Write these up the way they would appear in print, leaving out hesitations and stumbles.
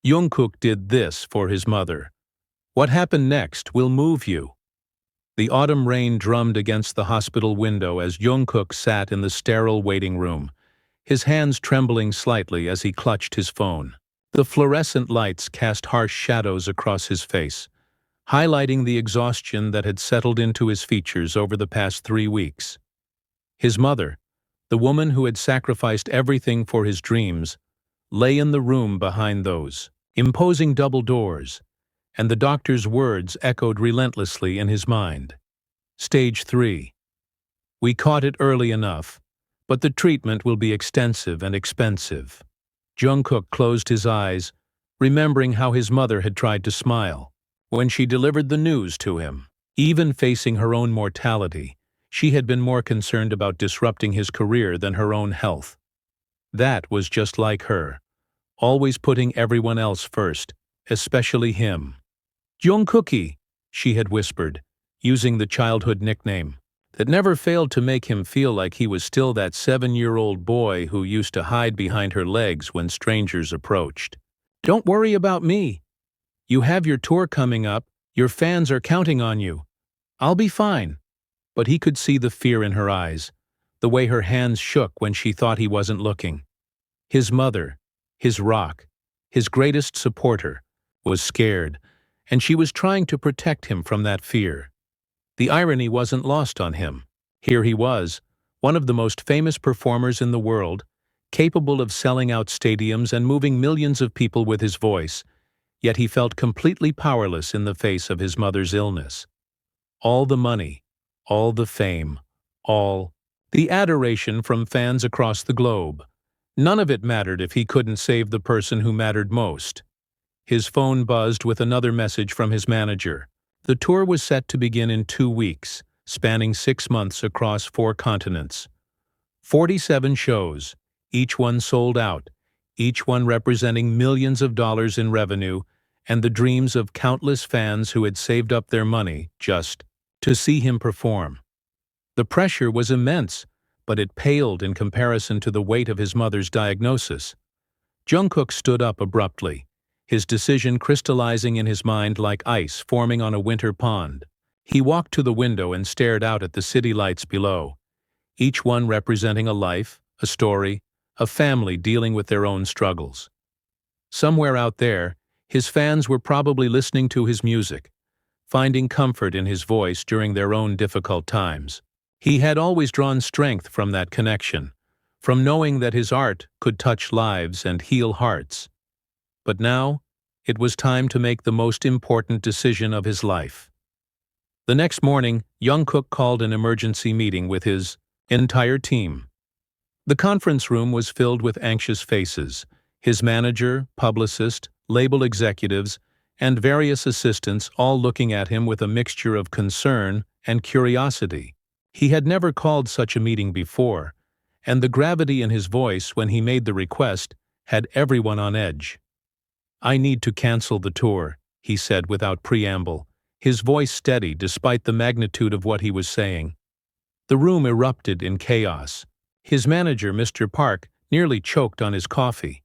Jungkook did this for his mother. What happened next will move you. The autumn rain drummed against the hospital window as Jungkook sat in the sterile waiting room, his hands trembling slightly as he clutched his phone. The fluorescent lights cast harsh shadows across his face, highlighting the exhaustion that had settled into his features over the past 3 weeks. His mother, the woman who had sacrificed everything for his dreams, lay in the room behind those imposing double doors, and the doctor's words echoed relentlessly in his mind. Stage 3. We caught it early enough, but the treatment will be extensive and expensive. Jungkook closed his eyes, remembering how his mother had tried to smile when she delivered the news to him. Even facing her own mortality, she had been more concerned about disrupting his career than her own health. That was just like her, always putting everyone else first, especially him. Jungkookie, she had whispered, using the childhood nickname that never failed to make him feel like he was still that 7-year-old boy who used to hide behind her legs when strangers approached. Don't worry about me. You have your tour coming up, your fans are counting on you. I'll be fine. But he could see the fear in her eyes, the way her hands shook when she thought he wasn't looking. His mother, his rock, his greatest supporter, was scared, and she was trying to protect him from that fear. The irony wasn't lost on him. Here he was, one of the most famous performers in the world, capable of selling out stadiums and moving millions of people with his voice, yet he felt completely powerless in the face of his mother's illness. All the money, all the fame, all the adoration from fans across the globe. None of it mattered if he couldn't save the person who mattered most. His phone buzzed with another message from his manager. The tour was set to begin in 2 weeks, spanning 6 months across 4 continents. 47 shows, each one sold out, each one representing millions of dollars in revenue and the dreams of countless fans who had saved up their money just to see him perform. The pressure was immense, but it paled in comparison to the weight of his mother's diagnosis. Jungkook stood up abruptly, his decision crystallizing in his mind like ice forming on a winter pond. He walked to the window and stared out at the city lights below, each one representing a life, a story, a family dealing with their own struggles. Somewhere out there, his fans were probably listening to his music, finding comfort in his voice during their own difficult times. He had always drawn strength from that connection, from knowing that his art could touch lives and heal hearts. But now, it was time to make the most important decision of his life. The next morning, Jungkook called an emergency meeting with his entire team. The conference room was filled with anxious faces, his manager, publicist, label executives, and various assistants all looking at him with a mixture of concern and curiosity. He had never called such a meeting before, and the gravity in his voice when he made the request had everyone on edge. I need to cancel the tour, he said without preamble, his voice steady despite the magnitude of what he was saying. The room erupted in chaos. His manager, Mr. Park, nearly choked on his coffee.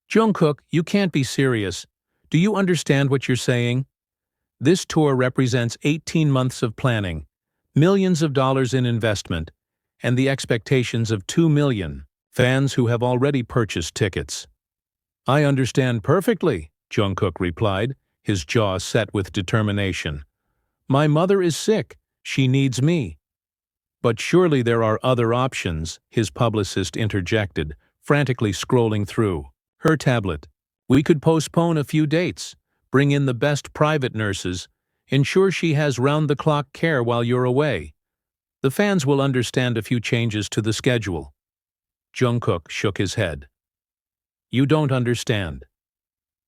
Jungkook, you can't be serious. Do you understand what you're saying? This tour represents 18 months of planning, millions of dollars in investment, and the expectations of 2 million fans who have already purchased tickets. I understand perfectly, Jungkook replied, his jaw set with determination. My mother is sick. She needs me. But surely there are other options, his publicist interjected, frantically scrolling through her tablet. We could postpone a few dates, bring in the best private nurses, ensure she has round-the-clock care while you're away. The fans will understand a few changes to the schedule. Jungkook shook his head. You don't understand.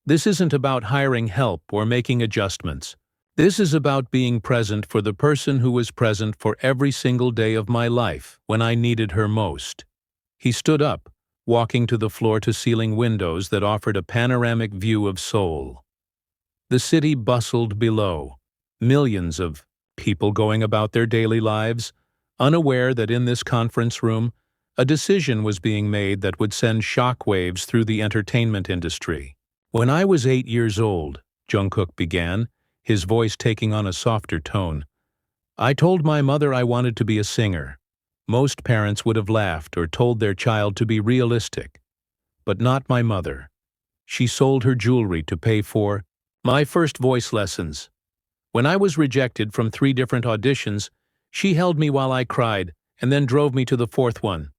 This isn't about hiring help or making adjustments. This is about being present for the person who was present for every single day of my life when I needed her most. He stood up, walking to the floor-to-ceiling windows that offered a panoramic view of Seoul. The city bustled below, millions of people going about their daily lives, unaware that in this conference room, a decision was being made that would send shockwaves through the entertainment industry. When I was 8 years old, Jungkook began, his voice taking on a softer tone, I told my mother I wanted to be a singer. Most parents would have laughed or told their child to be realistic. But not my mother. She sold her jewelry to pay for my first voice lessons. When I was rejected from 3 different auditions, she held me while I cried and then drove me to the 4th one.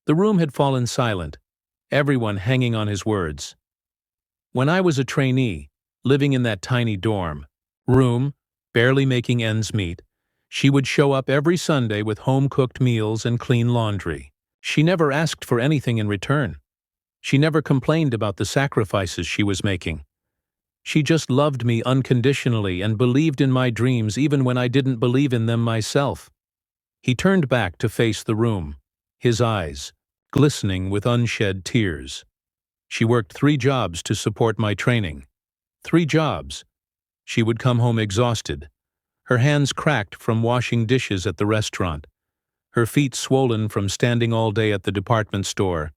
The room had fallen silent, everyone hanging on his words. When I was a trainee, living in that tiny dorm room, barely making ends meet, she would show up every Sunday with home-cooked meals and clean laundry. She never asked for anything in return. She never complained about the sacrifices she was making. She just loved me unconditionally and believed in my dreams even when I didn't believe in them myself. He turned back to face the room, his eyes glistening with unshed tears. She worked 3 jobs to support my training. 3 jobs. She would come home exhausted, her hands cracked from washing dishes at the restaurant, her feet swollen from standing all day at the department store,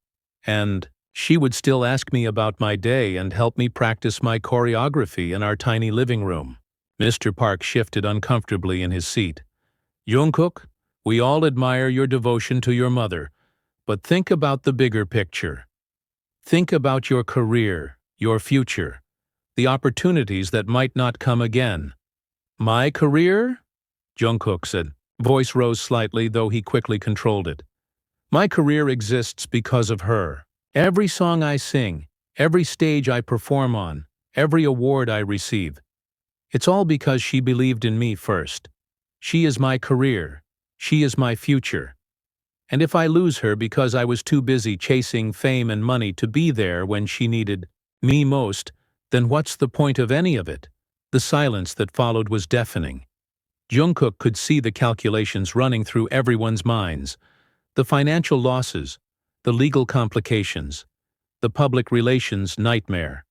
and she would still ask me about my day and help me practice my choreography in our tiny living room. Mr. Park shifted uncomfortably in his seat. Jungkook, we all admire your devotion to your mother, but think about the bigger picture. Think about your career, your future, the opportunities that might not come again. My career? Jungkook said. Voice rose slightly, though he quickly controlled it. My career exists because of her. Every song I sing, every stage I perform on, every award I receive. It's all because she believed in me first. She is my career. She is my future. And if I lose her because I was too busy chasing fame and money to be there when she needed me most, then what's the point of any of it? The silence that followed was deafening. Jungkook could see the calculations running through everyone's minds. The financial losses, the legal complications, the public relations nightmare.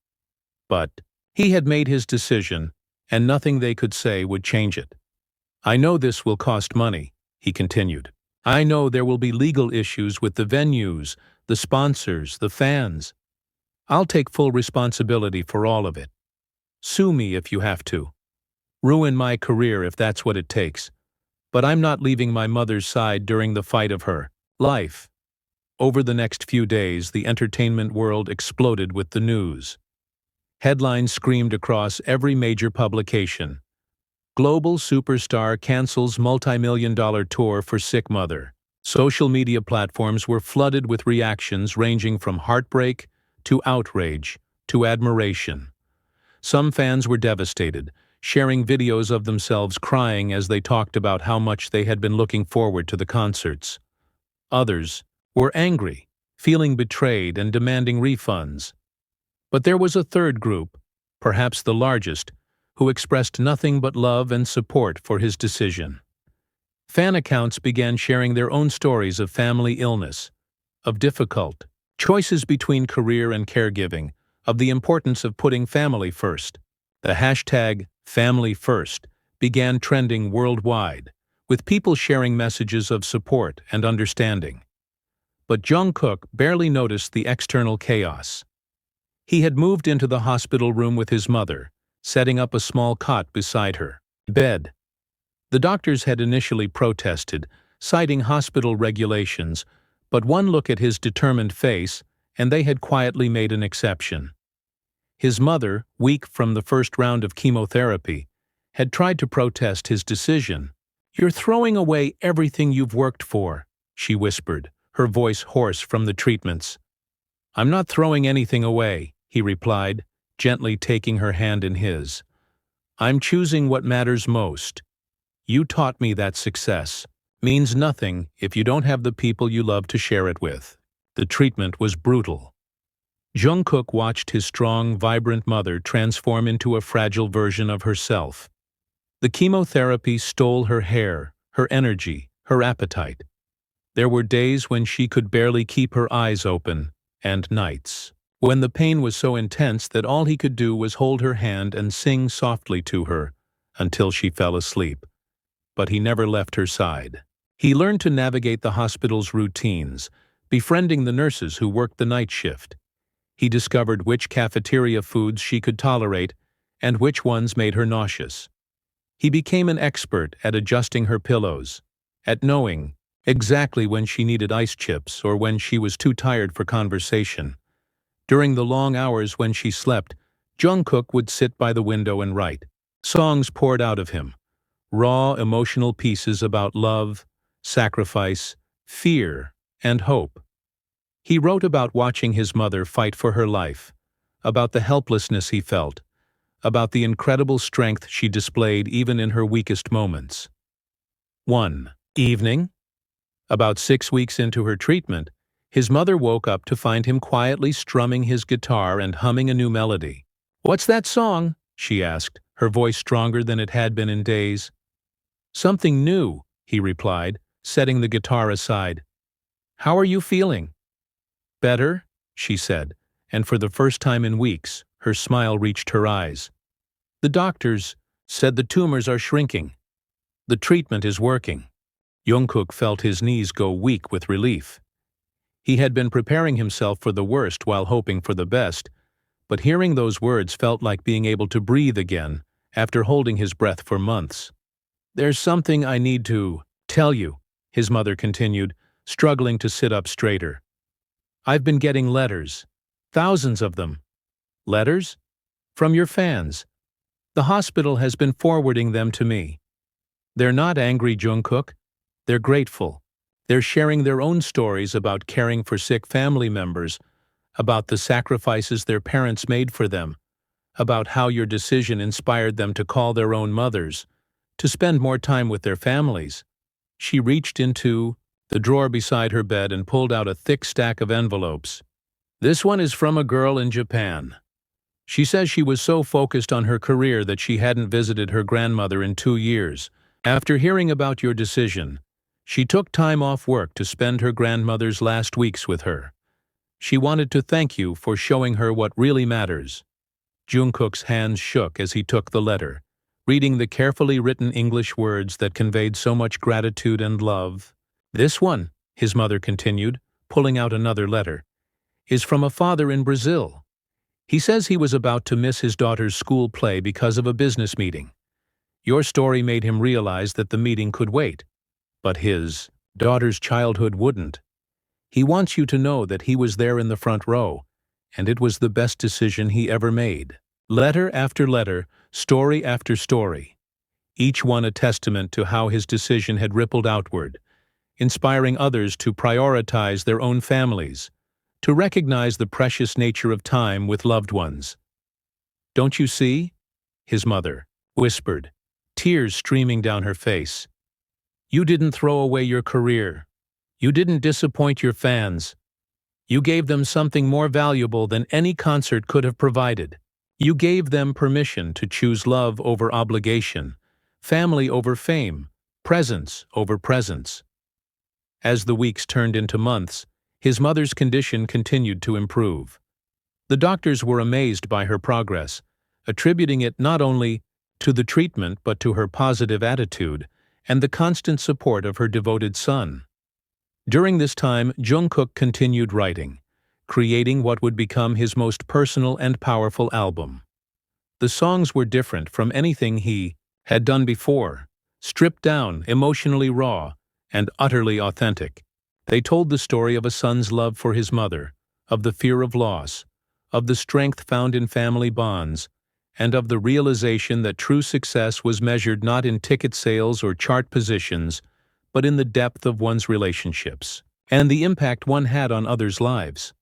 But he had made his decision, and nothing they could say would change it. I know this will cost money, he continued. I know there will be legal issues with the venues, the sponsors, the fans. I'll take full responsibility for all of it. Sue me if you have to. Ruin my career if that's what it takes. But I'm not leaving my mother's side during the fight of her life. Over the next few days, the entertainment world exploded with the news. Headlines screamed across every major publication. Global superstar cancels multi-million-dollar tour for sick mother. Social media platforms were flooded with reactions ranging from heartbreak to outrage to admiration. Some fans were devastated, sharing videos of themselves crying as they talked about how much they had been looking forward to the concerts. Others were angry, feeling betrayed and demanding refunds. But there was a third group, perhaps the largest, who expressed nothing but love and support for his decision. Fan accounts began sharing their own stories of family illness, of difficult choices between career and caregiving, of the importance of putting family first. The hashtag #FamilyFirst began trending worldwide, with people sharing messages of support and understanding. But Jungkook barely noticed the external chaos. He had moved into the hospital room with his mother, setting up a small cot beside her bed. The doctors had initially protested, citing hospital regulations, but one look at his determined face, and they had quietly made an exception. His mother, weak from the first round of chemotherapy, had tried to protest his decision. "You're throwing away everything you've worked for," she whispered, her voice hoarse from the treatments. "I'm not throwing anything away," he replied, gently taking her hand in his. "I'm choosing what matters most. You taught me that success means nothing if you don't have the people you love to share it with." The treatment was brutal. Jungkook watched his strong, vibrant mother transform into a fragile version of herself. The chemotherapy stole her hair, her energy, her appetite. There were days when she could barely keep her eyes open, and nights when the pain was so intense that all he could do was hold her hand and sing softly to her until she fell asleep. But he never left her side. He learned to navigate the hospital's routines, befriending the nurses who worked the night shift. He discovered which cafeteria foods she could tolerate and which ones made her nauseous. He became an expert at adjusting her pillows, at knowing exactly when she needed ice chips or when she was too tired for conversation. During the long hours when she slept, Jungkook would sit by the window and write. Songs poured out of him, raw emotional pieces about love, sacrifice, fear, and hope. He wrote about watching his mother fight for her life, about the helplessness he felt, about the incredible strength she displayed even in her weakest moments. One evening, about 6 weeks into her treatment, his mother woke up to find him quietly strumming his guitar and humming a new melody. "What's that song?" she asked, her voice stronger than it had been in days. "Something new," he replied, setting the guitar aside. "How are you feeling?" "Better," she said, and for the first time in weeks, her smile reached her eyes. "The doctors said the tumors are shrinking. The treatment is working." Jungkook felt his knees go weak with relief. He had been preparing himself for the worst while hoping for the best, but hearing those words felt like being able to breathe again after holding his breath for months. "There's something I need to tell you," his mother continued, struggling to sit up straighter. "I've been getting letters. Thousands of them." "Letters?" "From your fans. The hospital has been forwarding them to me. They're not angry, Jungkook. They're grateful. They're sharing their own stories about caring for sick family members, about the sacrifices their parents made for them, about how your decision inspired them to call their own mothers, to spend more time with their families." She reached into the drawer beside her bed and pulled out a thick stack of envelopes. "This one is from a girl in Japan. She says she was so focused on her career that she hadn't visited her grandmother in 2 years. After hearing about your decision, she took time off work to spend her grandmother's last weeks with her. She wanted to thank you for showing her what really matters." Jungkook's hands shook as he took the letter, reading the carefully written English words that conveyed so much gratitude and love. "This one," his mother continued, pulling out another letter, "is from a father in Brazil. He says he was about to miss his daughter's school play because of a business meeting. Your story made him realize that the meeting could wait, but his daughter's childhood wouldn't. He wants you to know that he was there in the front row, and it was the best decision he ever made." Letter after letter, story after story, each one a testament to how his decision had rippled outward, inspiring others to prioritize their own families, to recognize the precious nature of time with loved ones. "Don't you see?" his mother whispered, tears streaming down her face. "You didn't throw away your career. You didn't disappoint your fans. You gave them something more valuable than any concert could have provided. You gave them permission to choose love over obligation, family over fame, presence over presence." As the weeks turned into months, his mother's condition continued to improve. The doctors were amazed by her progress, attributing it not only to the treatment but to her positive attitude and the constant support of her devoted son. During this time, Jungkook continued writing, creating what would become his most personal and powerful album. The songs were different from anything he had done before, stripped down, emotionally raw, and utterly authentic. They told the story of a son's love for his mother, of the fear of loss, of the strength found in family bonds, and of the realization that true success was measured not in ticket sales or chart positions, but in the depth of one's relationships, and the impact one had on others' lives.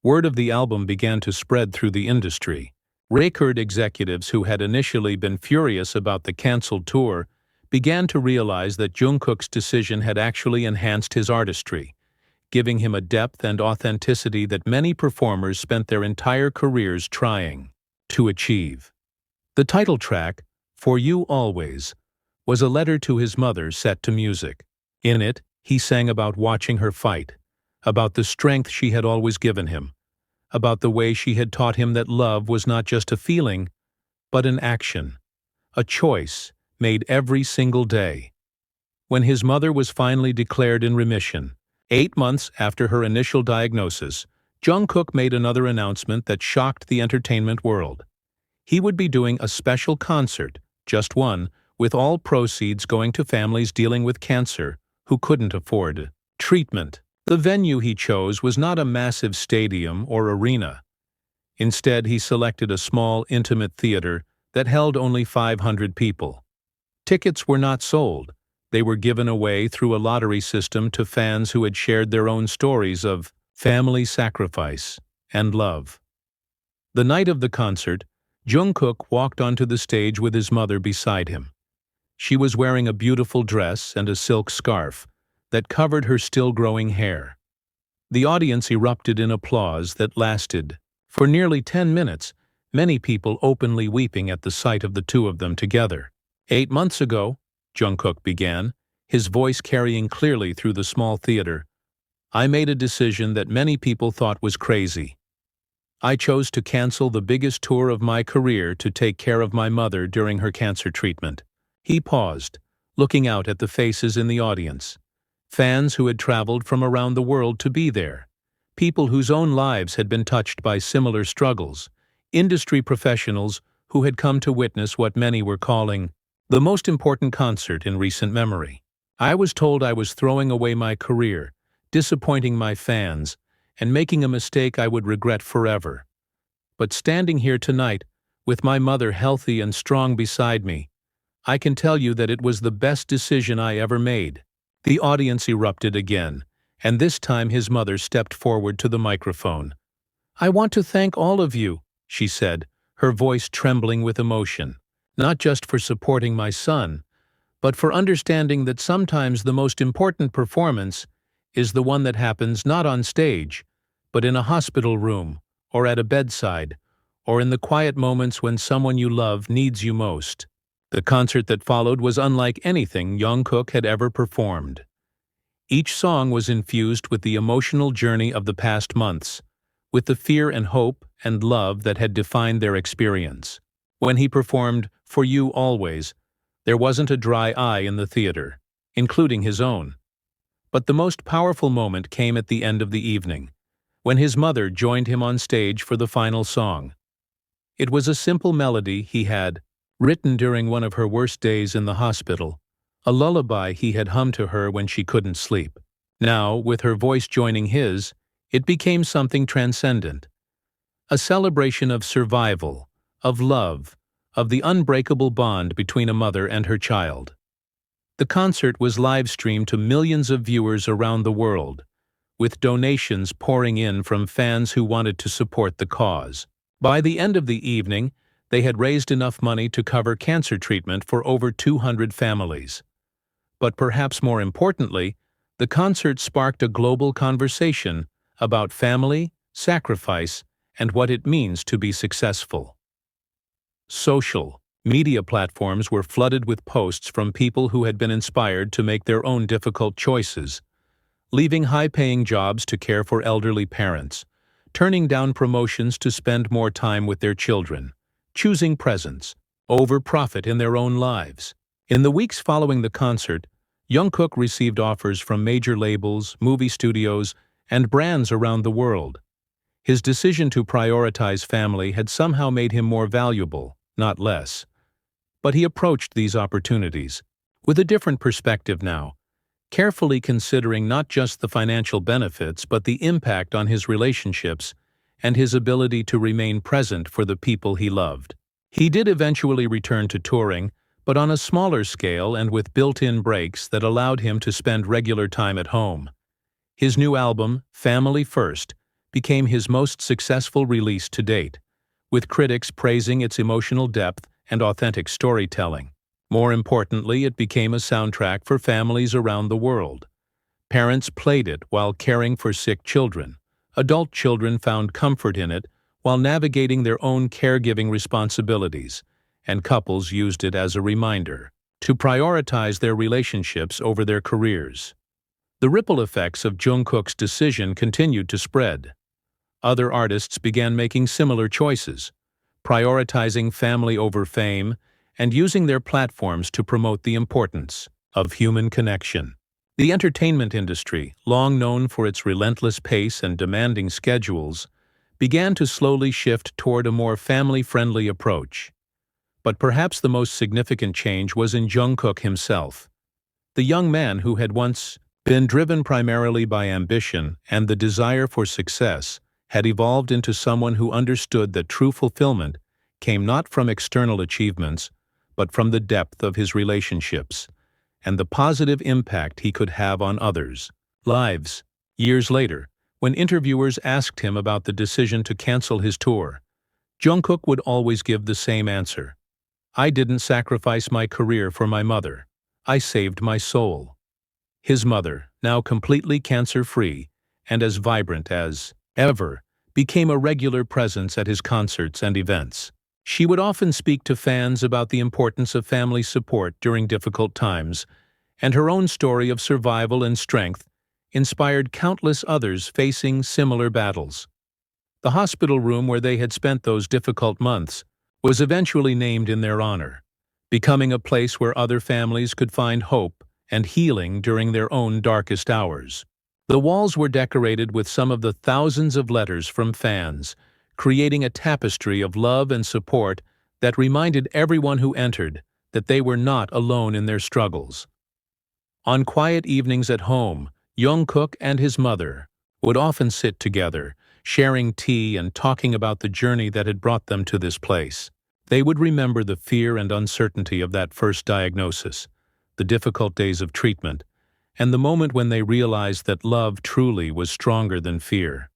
Word of the album began to spread through the industry. Record executives who had initially been furious about the canceled tour began to realize that Jungkook's decision had actually enhanced his artistry, giving him a depth and authenticity that many performers spent their entire careers trying to achieve. The title track, "For You Always," was a letter to his mother set to music. In it, he sang about watching her fight, about the strength she had always given him, about the way she had taught him that love was not just a feeling, but an action, a choice made every single day. When his mother was finally declared in remission, 8 months after her initial diagnosis, Jungkook made another announcement that shocked the entertainment world. He would be doing a special concert, just one, with all proceeds going to families dealing with cancer who couldn't afford treatment. The venue he chose was not a massive stadium or arena. Instead, he selected a small, intimate theater that held only 500 people. Tickets were not sold. They were given away through a lottery system to fans who had shared their own stories of family sacrifice and love. The night of the concert, Jungkook walked onto the stage with his mother beside him. She was wearing a beautiful dress and a silk scarf that covered her still-growing hair. The audience erupted in applause that lasted for nearly 10 minutes, many people openly weeping at the sight of the two of them together. 8 months ago, Jungkook began, his voice carrying clearly through the small theater, I made a decision that many people thought was crazy. I chose to cancel the biggest tour of my career to take care of my mother during her cancer treatment. He paused, looking out at the faces in the audience. Fans who had traveled from around the world to be there. People whose own lives had been touched by similar struggles. Industry professionals who had come to witness what many were calling the most important concert in recent memory. I was told I was throwing away my career, disappointing my fans, and making a mistake I would regret forever. But standing here tonight, with my mother healthy and strong beside me, I can tell you that it was the best decision I ever made. The audience erupted again, and this time his mother stepped forward to the microphone. I want to thank all of you, she said, her voice trembling with emotion, not just for supporting my son, but for understanding that sometimes the most important performance is the one that happens not on stage, but in a hospital room, or at a bedside, or in the quiet moments when someone you love needs you most. The concert that followed was unlike anything Jungkook had ever performed. Each song was infused with the emotional journey of the past months, with the fear and hope and love that had defined their experience. When he performed For You Always, there wasn't a dry eye in the theater, including his own. But the most powerful moment came at the end of the evening, when his mother joined him on stage for the final song. It was a simple melody he had written during one of her worst days in the hospital, a lullaby he had hummed to her when she couldn't sleep. Now, with her voice joining his, it became something transcendent. A celebration of survival, of love, of the unbreakable bond between a mother and her child. The concert was live-streamed to millions of viewers around the world, with donations pouring in from fans who wanted to support the cause. By the end of the evening, they had raised enough money to cover cancer treatment for over 200 families. But perhaps more importantly, the concert sparked a global conversation about family, sacrifice, and what it means to be successful. Social media platforms were flooded with posts from people who had been inspired to make their own difficult choices, leaving high-paying jobs to care for elderly parents, turning down promotions to spend more time with their children, choosing presence over profit in their own lives. In the weeks following the concert, Jungkook received offers from major labels, movie studios, and brands around the world. His decision to prioritize family had somehow made him more valuable, not less. But he approached these opportunities with a different perspective now, carefully considering not just the financial benefits but the impact on his relationships and his ability to remain present for the people he loved. He did eventually return to touring, but on a smaller scale and with built-in breaks that allowed him to spend regular time at home. His new album, Family First, became his most successful release to date, with critics praising its emotional depth and authentic storytelling. More importantly, it became a soundtrack for families around the world. Parents played it while caring for sick children. Adult children found comfort in it while navigating their own caregiving responsibilities, and couples used it as a reminder to prioritize their relationships over their careers. The ripple effects of Jungkook's decision continued to spread. Other artists began making similar choices, prioritizing family over fame and using their platforms to promote the importance of human connection. The entertainment industry, long known for its relentless pace and demanding schedules, began to slowly shift toward a more family-friendly approach. But perhaps the most significant change was in Jungkook himself. The young man who had once been driven primarily by ambition and the desire for success had evolved into someone who understood that true fulfillment came not from external achievements, but from the depth of his relationships and the positive impact he could have on others' lives. Years later, when interviewers asked him about the decision to cancel his tour, Jungkook would always give the same answer. "I didn't sacrifice my career for my mother. I saved my soul." His mother, now completely cancer-free and as vibrant as ever, became a regular presence at his concerts and events. She would often speak to fans about the importance of family support during difficult times, and her own story of survival and strength inspired countless others facing similar battles. The hospital room where they had spent those difficult months was eventually named in their honor, becoming a place where other families could find hope and healing during their own darkest hours. The walls were decorated with some of the thousands of letters from fans, creating a tapestry of love and support that reminded everyone who entered that they were not alone in their struggles. On quiet evenings at home, Jungkook and his mother would often sit together, sharing tea and talking about the journey that had brought them to this place. They would remember the fear and uncertainty of that first diagnosis, the difficult days of treatment, and the moment when they realized that love truly was stronger than fear.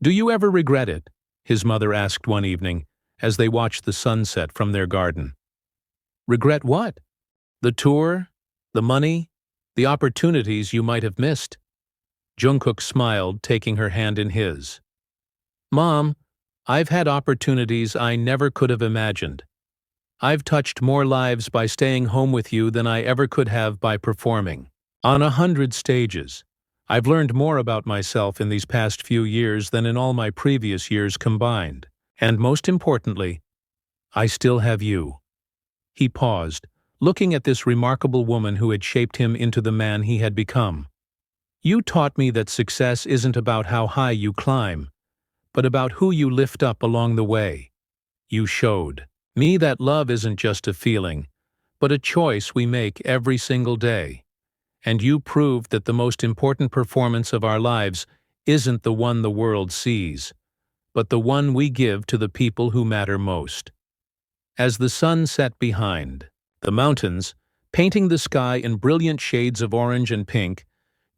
"Do you ever regret it?" his mother asked one evening as they watched the sunset from their garden. "Regret what? The tour? The money? The opportunities you might have missed?" Jungkook smiled, taking her hand in his. "Mom, I've had opportunities I never could have imagined. I've touched more lives by staying home with you than I ever could have by performing on 100 stages. I've learned more about myself in these past few years than in all my previous years combined. And most importantly, I still have you." He paused, looking at this remarkable woman who had shaped him into the man he had become. "You taught me that success isn't about how high you climb, but about who you lift up along the way. You showed me that love isn't just a feeling, but a choice we make every single day. And you proved that the most important performance of our lives isn't the one the world sees, but the one we give to the people who matter most." As the sun set behind the mountains, painting the sky in brilliant shades of orange and pink,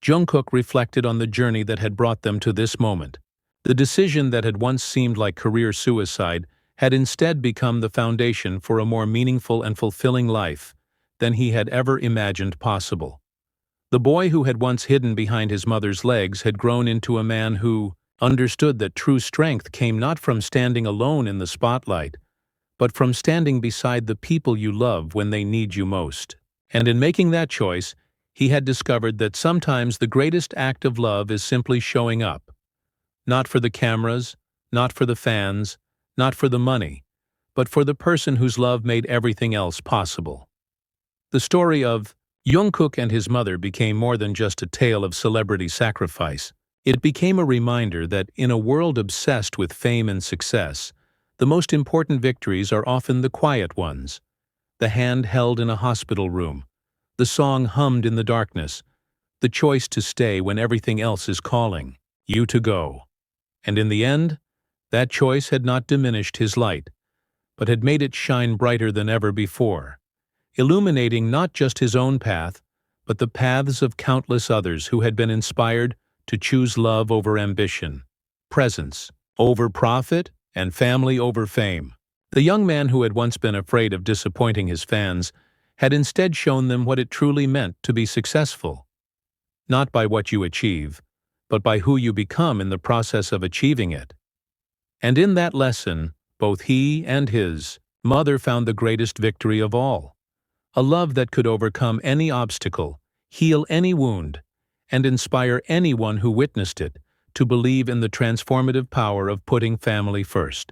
Jungkook reflected on the journey that had brought them to this moment. The decision that had once seemed like career suicide had instead become the foundation for a more meaningful and fulfilling life than he had ever imagined possible. The boy who had once hidden behind his mother's legs had grown into a man who understood that true strength came not from standing alone in the spotlight, but from standing beside the people you love when they need you most. And in making that choice, he had discovered that sometimes the greatest act of love is simply showing up. Not for the cameras, not for the fans, not for the money, but for the person whose love made everything else possible. The story of Jungkook and his mother became more than just a tale of celebrity sacrifice. It became a reminder that in a world obsessed with fame and success, the most important victories are often the quiet ones. The hand held in a hospital room, the song hummed in the darkness, the choice to stay when everything else is calling you to go. And in the end, that choice had not diminished his light, but had made it shine brighter than ever before, illuminating not just his own path, but the paths of countless others who had been inspired to choose love over ambition, presence over profit, and family over fame. The young man who had once been afraid of disappointing his fans had instead shown them what it truly meant to be successful. Not by what you achieve, but by who you become in the process of achieving it. And in that lesson, both he and his mother found the greatest victory of all. A love that could overcome any obstacle, heal any wound, and inspire anyone who witnessed it to believe in the transformative power of putting family first.